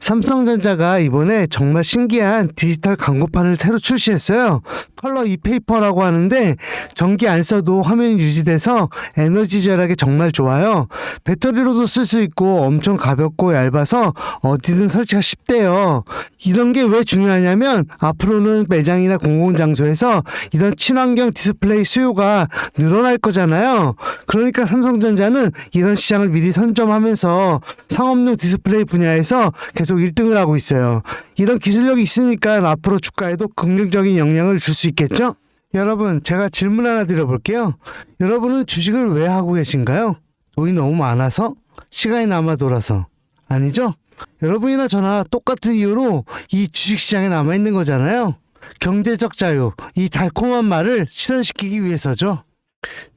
삼성전자가 이번에 정말 신기한 디지털 광고판을 새로 출시했어요. 컬러 이페이퍼라고 하는데 전기 안 써도 화면이 유지돼서 에너지 절약에 정말 좋아요. 배터리로도 쓸 수 있고 엄청 가볍고 얇아서 어디든 설치가 쉽대요. 이런 게 왜 중요하냐면 앞으로는 매장이나 공공장소에서 이런 친환경 디스플레이 수요가 늘어날 거잖아요. 그러니까 삼성전자는 이런 시장을 미리 선점하면서 상업용 디스플레이 분야에서 계속 1등을 하고 있어요. 이런 기술력이 있으니까 앞으로 주가에도 긍정적인 영향을 줄 수 있겠죠? 여러분, 제가 질문 하나 드려볼게요. 여러분은 주식을 왜 하고 계신가요? 돈이 너무 많아서? 시간이 남아 돌아서? 아니죠? 여러분이나 저나 똑같은 이유로 이 주식시장에 남아있는 거잖아요. 경제적 자유, 이 달콤한 말을 실현시키기 위해서죠.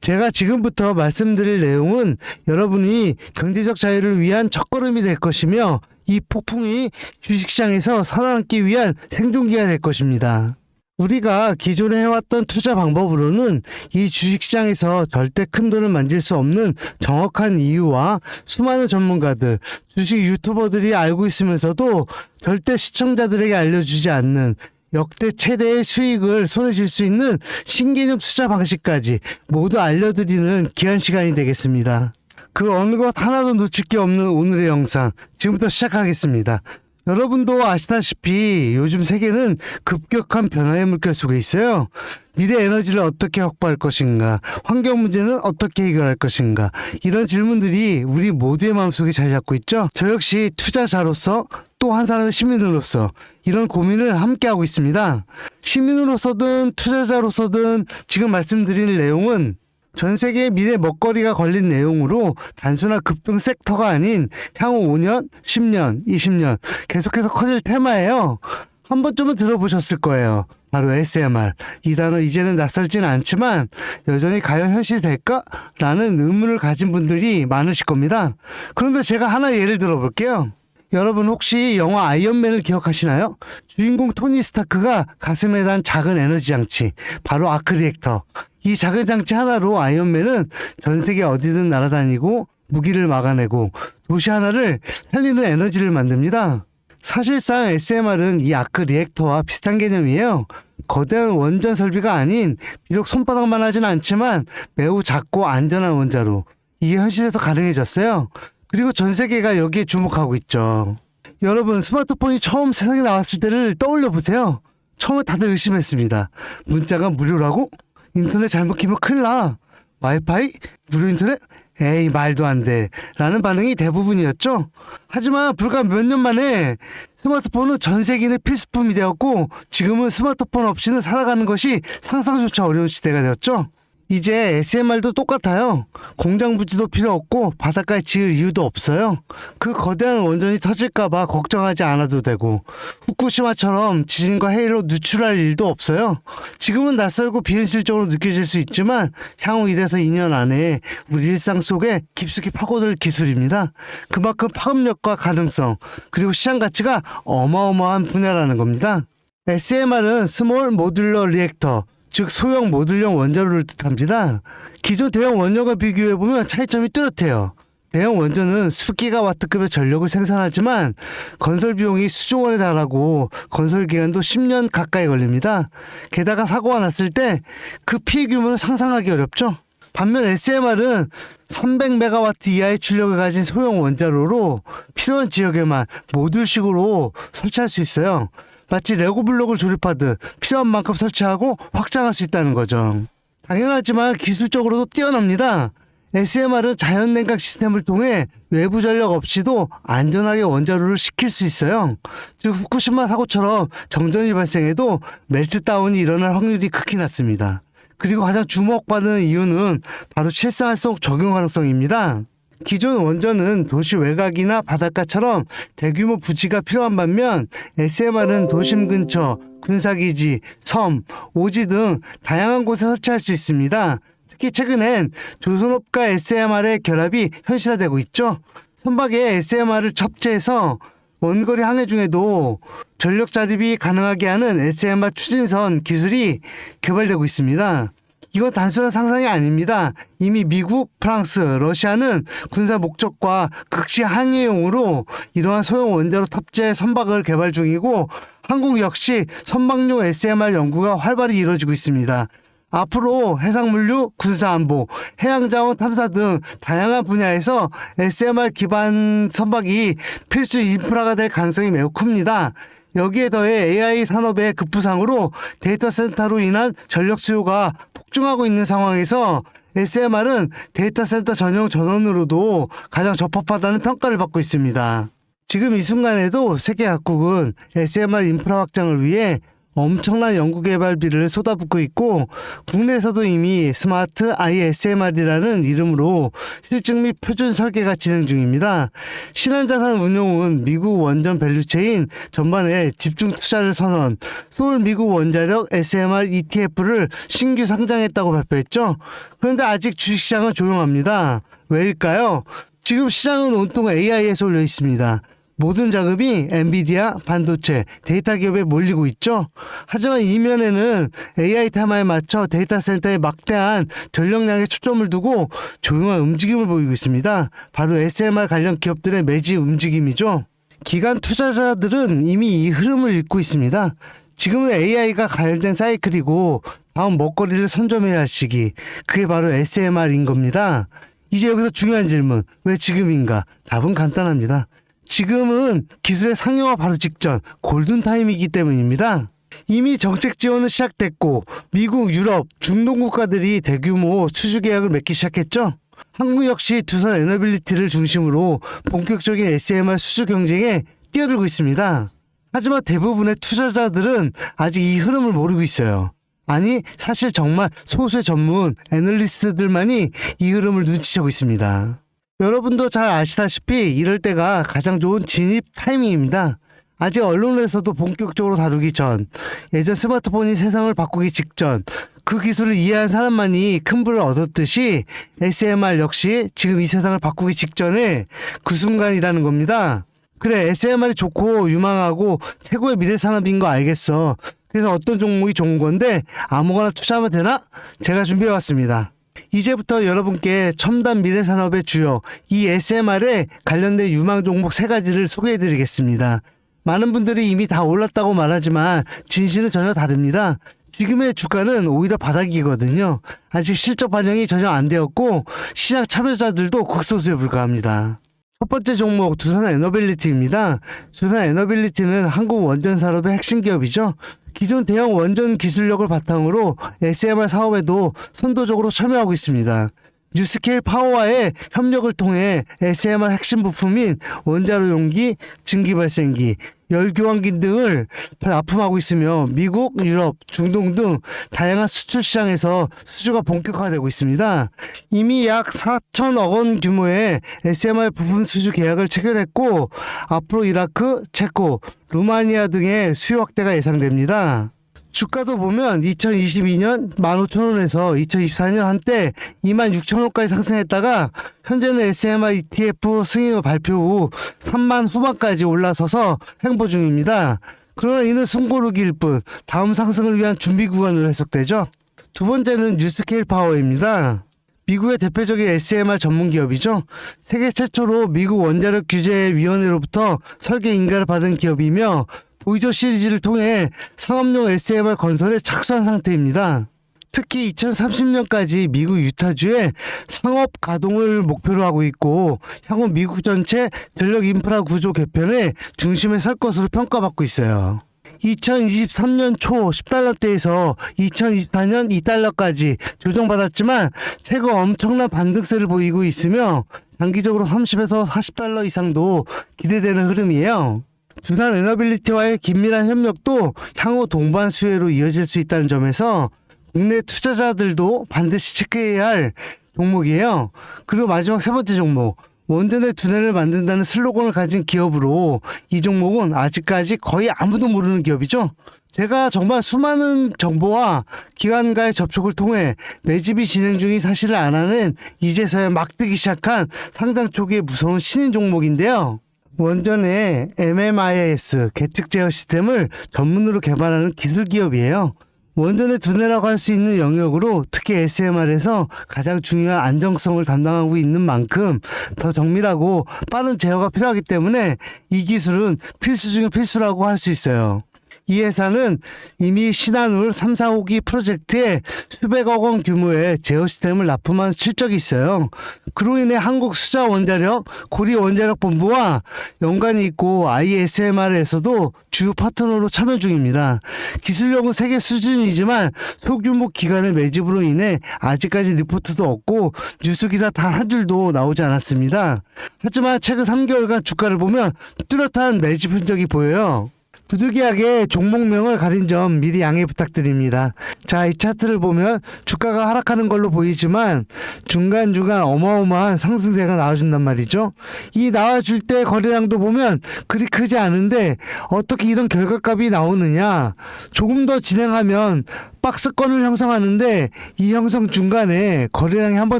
제가 지금부터 말씀드릴 내용은 여러분이 경제적 자유를 위한 첫걸음이 될 것이며 이 폭풍이 주식시장에서 살아남기 위한 생존기가 될 것입니다. 우리가 기존에 해왔던 투자 방법으로는 이 주식시장에서 절대 큰 돈을 만질 수 없는 정확한 이유와 수많은 전문가들, 주식 유튜버들이 알고 있으면서도 절대 시청자들에게 알려주지 않는 역대 최대의 수익을 손에 쥘 수 있는 신개념 투자 방식까지 모두 알려드리는 귀한 시간이 되겠습니다. 그 어느 것 하나도 놓칠 게 없는 오늘의 영상, 지금부터 시작하겠습니다. 여러분도 아시다시피 요즘 세계는 급격한 변화의 물결 속에 있어요. 미래 에너지를 어떻게 확보할 것인가, 환경 문제는 어떻게 해결할 것인가, 이런 질문들이 우리 모두의 마음속에 자리 잡고 있죠. 저 역시 투자자로서 또 한 사람의 시민으로서 이런 고민을 함께 하고 있습니다. 시민으로서든 투자자로서든 지금 말씀드릴 내용은 전 세계의 미래 먹거리가 걸린 내용으로 단순한 급등 섹터가 아닌 향후 5년, 10년, 20년 계속해서 커질 테마예요. 한 번쯤은 들어보셨을 거예요. 바로 SMR. 이 단어 이제는 낯설지는 않지만 여전히 과연 현실이 될까? 라는 의문을 가진 분들이 많으실 겁니다. 그런데 제가 하나 예를 들어볼게요. 여러분 혹시 영화 아이언맨을 기억하시나요? 주인공 토니 스타크가 가슴에 단 작은 에너지 장치, 바로 아크 리액터. 이 작은 장치 하나로 아이언맨은 전 세계 어디든 날아다니고 무기를 막아내고 도시 하나를 살리는 에너지를 만듭니다. 사실상 SMR은 이 아크 리액터와 비슷한 개념이에요. 거대한 원전 설비가 아닌 비록 손바닥만 하진 않지만 매우 작고 안전한 원자로 이게 현실에서 가능해졌어요. 그리고 전 세계가 여기에 주목하고 있죠. 여러분, 스마트폰이 처음 세상에 나왔을 때를 떠올려 보세요. 처음에 다들 의심했습니다. 문자가 무료라고? 인터넷 잘못 키면 큰일 나. 와이파이? 무료 인터넷? 에이, 말도 안 돼. 라는 반응이 대부분이었죠. 하지만 불과 몇 년 만에 스마트폰은 전 세계인의 필수품이 되었고 지금은 스마트폰 없이는 살아가는 것이 상상조차 어려운 시대가 되었죠. 이제 SMR도 똑같아요. 공장 부지도 필요 없고 바닷가에 지을 이유도 없어요. 그 거대한 원전이 터질까봐 걱정하지 않아도 되고 후쿠시마처럼 지진과 해일로 누출할 일도 없어요. 지금은 낯설고 비현실적으로 느껴질 수 있지만 향후 1에서 2년 안에 우리 일상 속에 깊숙이 파고들 기술입니다. 그만큼 파급력과 가능성 그리고 시장 가치가 어마어마한 분야라는 겁니다. SMR은 스몰 모듈러 리액터, 즉 소형 모듈형 원자로를 뜻합니다. 기존 대형 원전과 비교해보면 차이점이 뚜렷해요. 대형 원전은 수기가와트급의 전력을 생산하지만 건설 비용이 수조원에 달하고 건설 기간도 10년 가까이 걸립니다. 게다가 사고가 났을 때 그 피해 규모는 상상하기 어렵죠. 반면 SMR은 300메가와트 이하의 출력을 가진 소형 원자로로 필요한 지역에만 모듈식으로 설치할 수 있어요. 마치 레고 블록을 조립하듯 필요한 만큼 설치하고 확장할 수 있다는 거죠. 당연하지만 기술적으로도 뛰어납니다. SMR은 자연 냉각 시스템을 통해 외부 전력 없이도 안전하게 원자로를 식힐 수 있어요. 즉 후쿠시마 사고처럼 정전이 발생해도 멜트다운이 일어날 확률이 극히 낮습니다. 그리고 가장 주목받는 이유는 바로 실생활성 적용 가능성입니다. 기존 원전은 도시 외곽이나 바닷가처럼 대규모 부지가 필요한 반면 SMR은 도심 근처, 군사기지, 섬, 오지 등 다양한 곳에 설치할 수 있습니다. 특히 최근엔 조선업과 SMR의 결합이 현실화되고 있죠. 선박에 SMR을 탑재해서 원거리 항해 중에도 전력 자립이 가능하게 하는 SMR 추진선 기술이 개발되고 있습니다. 이건 단순한 상상이 아닙니다. 이미 미국, 프랑스, 러시아는 군사 목적과 극시 항해용으로 이러한 소형 원자로 탑재 선박을 개발 중이고 한국 역시 선박용 SMR 연구가 활발히 이루어지고 있습니다. 앞으로 해상물류, 군사안보, 해양자원 탐사 등 다양한 분야에서 SMR 기반 선박이 필수 인프라가 될 가능성이 매우 큽니다. 여기에 더해 AI 산업의 급부상으로 데이터 센터로 인한 전력 수요가 폭증하고 있는 상황에서 SMR은 데이터 센터 전용 전원으로도 가장 적합하다는 평가를 받고 있습니다. 지금 이 순간에도 세계 각국은 SMR 인프라 확장을 위해 엄청난 연구개발비를 쏟아붓고 있고 국내에서도 이미 스마트 ISMR이라는 이름으로 실증 및 표준 설계가 진행 중입니다. 신한자산 운용은 미국 원전 밸류체인 전반에 집중 투자를 선언, 서울 미국 원자력 SMR ETF를 신규 상장했다고 발표했죠. 그런데 아직 주식시장은 조용합니다. 왜일까요? 지금 시장은 온통 AI에 쏠려 있습니다. 모든 자금이 엔비디아, 반도체, 데이터 기업에 몰리고 있죠. 하지만 이면에는 AI 테마에 맞춰 데이터 센터에 막대한 전력량에 초점을 두고 조용한 움직임을 보이고 있습니다. 바로 SMR 관련 기업들의 매집 움직임이죠. 기관 투자자들은 이미 이 흐름을 읽고 있습니다. 지금은 AI가 가열된 사이클이고 다음 먹거리를 선점해야 할 시기, 그게 바로 SMR인 겁니다. 이제 여기서 중요한 질문, 왜 지금인가? 답은 간단합니다. 지금은 기술의 상용화 바로 직전 골든타임이기 때문입니다. 이미 정책 지원은 시작됐고 미국, 유럽, 중동 국가들이 대규모 수주 계약을 맺기 시작했죠. 한국 역시 두산 에너빌리티를 중심으로 본격적인 SMR 수주 경쟁에 뛰어들고 있습니다. 하지만 대부분의 투자자들은 아직 이 흐름을 모르고 있어요. 아니, 사실 정말 소수의 전문 애널리스트들만이 이 흐름을 눈치채고 있습니다. 여러분도 잘 아시다시피 이럴 때가 가장 좋은 진입 타이밍입니다. 아직 언론에서도 본격적으로 다루기 전, 예전 스마트폰이 세상을 바꾸기 직전, 그 기술을 이해한 사람만이 큰 부를 얻었듯이 SMR 역시 지금 이 세상을 바꾸기 직전에 그 순간이라는 겁니다. 그래, SMR이 좋고 유망하고 최고의 미래 산업인 거 알겠어. 그래서 어떤 종목이 좋은 건데 아무거나 투자하면 되나? 제가 준비해왔습니다. 이제부터 여러분께 첨단 미래 산업의 주요, 이 SMR에 관련된 유망 종목 3가지를 소개해드리겠습니다. 많은 분들이 이미 다 올랐다고 말하지만 진실은 전혀 다릅니다. 지금의 주가는 오히려 바닥이거든요. 아직 실적 반영이 전혀 안 되었고 시장 참여자들도 극소수에 불과합니다. 첫 번째 종목 두산 에너빌리티입니다. 두산 에너빌리티는 한국 원전 산업의 핵심 기업이죠. 기존 대형 원전 기술력을 바탕으로 SMR 사업에도 선도적으로 참여하고 있습니다. 뉴스케일 파워와의 협력을 통해 SMR 핵심 부품인 원자로 용기, 증기 발생기, 열교환기 등을 납품하고 있으며 미국, 유럽, 중동 등 다양한 수출 시장에서 수주가 본격화되고 있습니다. 이미 약 4천억 원 규모의 SMR 부품 수주 계약을 체결했고 앞으로 이라크, 체코, 루마니아 등의 수요 확대가 예상됩니다. 주가도 보면 2022년 15,000원에서 2024년 한때 26,000원까지 상승했다가 현재는 SMR ETF 승인 발표 후 3만 후반까지 올라서서 행보 중입니다. 그러나 이는 숨고르기일 뿐 다음 상승을 위한 준비 구간으로 해석되죠. 두 번째는 뉴스케일 파워입니다. 미국의 대표적인 SMR 전문 기업이죠. 세계 최초로 미국 원자력 규제위원회로부터 설계 인가를 받은 기업이며 보이저 시리즈를 통해 상업용 SMR 건설에 착수한 상태입니다. 특히 2030년까지 미국 유타주에 상업 가동을 목표로 하고 있고 향후 미국 전체 전력 인프라 구조 개편에 중심에 설 것으로 평가받고 있어요. 2023년 초 10달러대에서 2024년 2달러까지 조정받았지만 최근 엄청난 반등세를 보이고 있으며 장기적으로 30에서 40달러 이상도 기대되는 흐름이에요. 두산 에너빌리티와의 긴밀한 협력도 향후 동반 수혜로 이어질 수 있다는 점에서 국내 투자자들도 반드시 체크해야 할 종목이에요. 그리고 마지막 3번째 종목, 원전의 두뇌를 만든다는 슬로건을 가진 기업으로 이 종목은 아직까지 거의 아무도 모르는 기업이죠. 제가 정말 수많은 정보와 기관과의 접촉을 통해 매집이 진행 중인 사실을 알아낸 이제서야 막 뜨기 시작한 상장 초기의 무서운 신인 종목인데요. 원전의 MMIS 계측 제어 시스템을 전문으로 개발하는 기술 기업이에요. 원전의 두뇌라고 할 수 있는 영역으로 특히 SMR에서 가장 중요한 안정성을 담당하고 있는 만큼 더 정밀하고 빠른 제어가 필요하기 때문에 이 기술은 필수 중의 필수라고 할 수 있어요. 이 회사는 이미 신한울 3, 4호기 프로젝트에 수백억 원 규모의 제어 시스템을 납품한 실적이 있어요. 그로 인해 한국수자원자력, 고리원자력본부와 연관이 있고 ISMR에서도 주 파트너로 참여 중입니다. 기술력은 세계 수준이지만 소규모 기관의 매집으로 인해 아직까지 리포트도 없고 뉴스기사 단 한 줄도 나오지 않았습니다. 하지만 최근 3개월간 주가를 보면 뚜렷한 매집 흔적이 보여요. 부득이하게 종목명을 가린 점 미리 양해 부탁드립니다. 자, 이 차트를 보면 주가가 하락하는 걸로 보이지만 중간중간 어마어마한 상승세가 나와준단 말이죠. 이 나와줄 때 거래량도 보면 그리 크지 않은데 어떻게 이런 결과값이 나오느냐. 조금 더 진행하면 박스권을 형성하는데 이 형성 중간에 거래량이 한번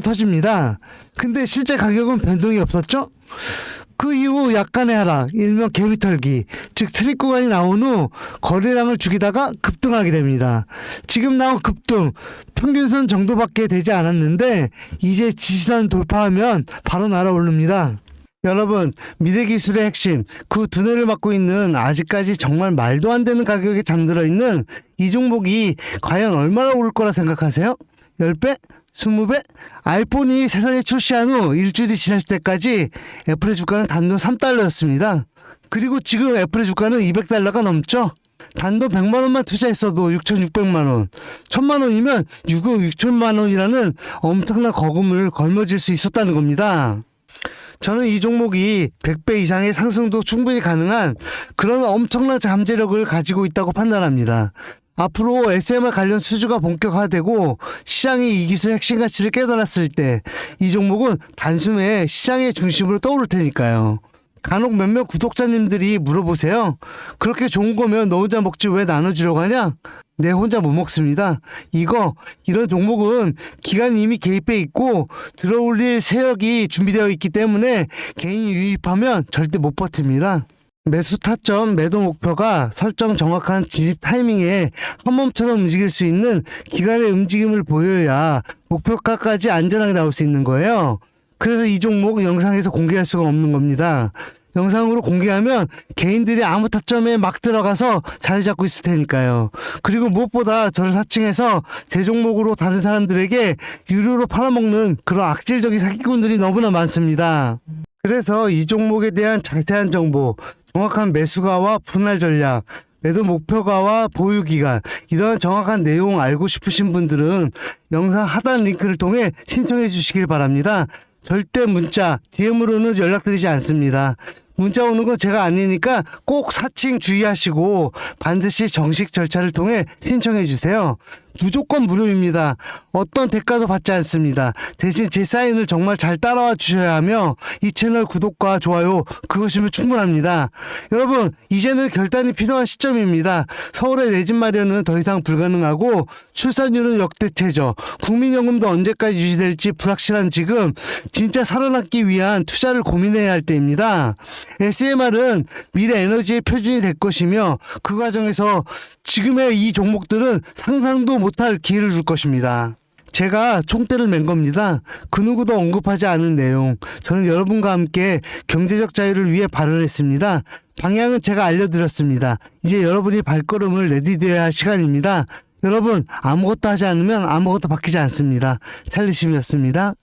터집니다. 근데 실제 가격은 변동이 없었죠? 그 이후 약간의 하락, 일명 개미털기, 즉 트릭 구간이 나온 후 거래량을 죽이다가 급등하게 됩니다. 지금 나온 급등, 평균선 정도밖에 되지 않았는데 이제 지지선 돌파하면 바로 날아오릅니다. 여러분, 미래기술의 핵심, 그 두뇌를 맡고 있는 아직까지 정말 말도 안 되는 가격에 잠들어 있는 이 종목이 과연 얼마나 오를 거라 생각하세요? 10배? 20배? 아이폰이 세상에 출시한 후 일주일이 지날 때까지 애플의 주가는 단돈 3달러였습니다. 그리고 지금 애플의 주가는 200달러가 넘죠? 단돈 100만원만 투자했어도 6,600만원, 1,000만원이면 6억 6천만원이라는 엄청난 거금을 걸머쥘 수 있었다는 겁니다. 저는 이 종목이 100배 이상의 상승도 충분히 가능한 그런 엄청난 잠재력을 가지고 있다고 판단합니다. 앞으로 SMR 관련 수주가 본격화되고 시장이 이 기술의 핵심 가치를 깨달았을 때 이 종목은 단숨에 시장의 중심으로 떠오를 테니까요. 간혹 몇몇 구독자님들이 물어보세요. 그렇게 좋은 거면 너 혼자 먹지 왜 나눠주려고 하냐? 내 혼자 못 먹습니다. 이런 종목은 기관이 이미 개입해 있고 들어올릴 세력이 준비되어 있기 때문에 개인이 유입하면 절대 못 버팁니다. 매수 타점, 매도 목표가 설정 정확한 진입 타이밍에 한 몸처럼 움직일 수 있는 기관의 움직임을 보여야 목표가까지 안전하게 나올 수 있는 거예요. 그래서 이 종목 영상에서 공개할 수가 없는 겁니다. 영상으로 공개하면 개인들이 아무 타점에 막 들어가서 자리 잡고 있을 테니까요. 그리고 무엇보다 저를 사칭해서 제 종목으로 다른 사람들에게 유료로 팔아먹는 그런 악질적인 사기꾼들이 너무나 많습니다. 그래서 이 종목에 대한 자세한 정보, 정확한 매수가와 분할 전략, 매도 목표가와 보유 기간, 이런 정확한 내용 알고 싶으신 분들은 영상 하단 링크를 통해 신청해 주시길 바랍니다. 절대 문자, DM으로는 연락드리지 않습니다. 문자 오는 건 제가 아니니까 꼭 사칭 주의하시고 반드시 정식 절차를 통해 신청해 주세요. 무조건 무료입니다. 어떤 대가도 받지 않습니다. 대신 제 사인을 정말 잘 따라와 주셔야 하며 이 채널 구독과 좋아요 그것이면 충분합니다. 여러분, 이제는 결단이 필요한 시점입니다. 서울의 내 집 마련은 더 이상 불가능하고 출산율은 역대 최저, 국민연금도 언제까지 유지될지 불확실한 지금 진짜 살아남기 위한 투자를 고민해야 할 때입니다. SMR은 미래 에너지의 표준이 될 것이며 그 과정에서 지금의 이 종목들은 상상도 못할 기회를 줄 것입니다. 제가 총대를 맨 겁니다. 그 누구도 언급하지 않은 내용. 저는 여러분과 함께 경제적 자유를 위해 발언했습니다. 방향은 제가 알려드렸습니다. 이제 여러분이 발걸음을 내디뎌야 할 시간입니다. 여러분, 아무것도 하지 않으면 아무것도 바뀌지 않습니다. 찰리심이었습니다.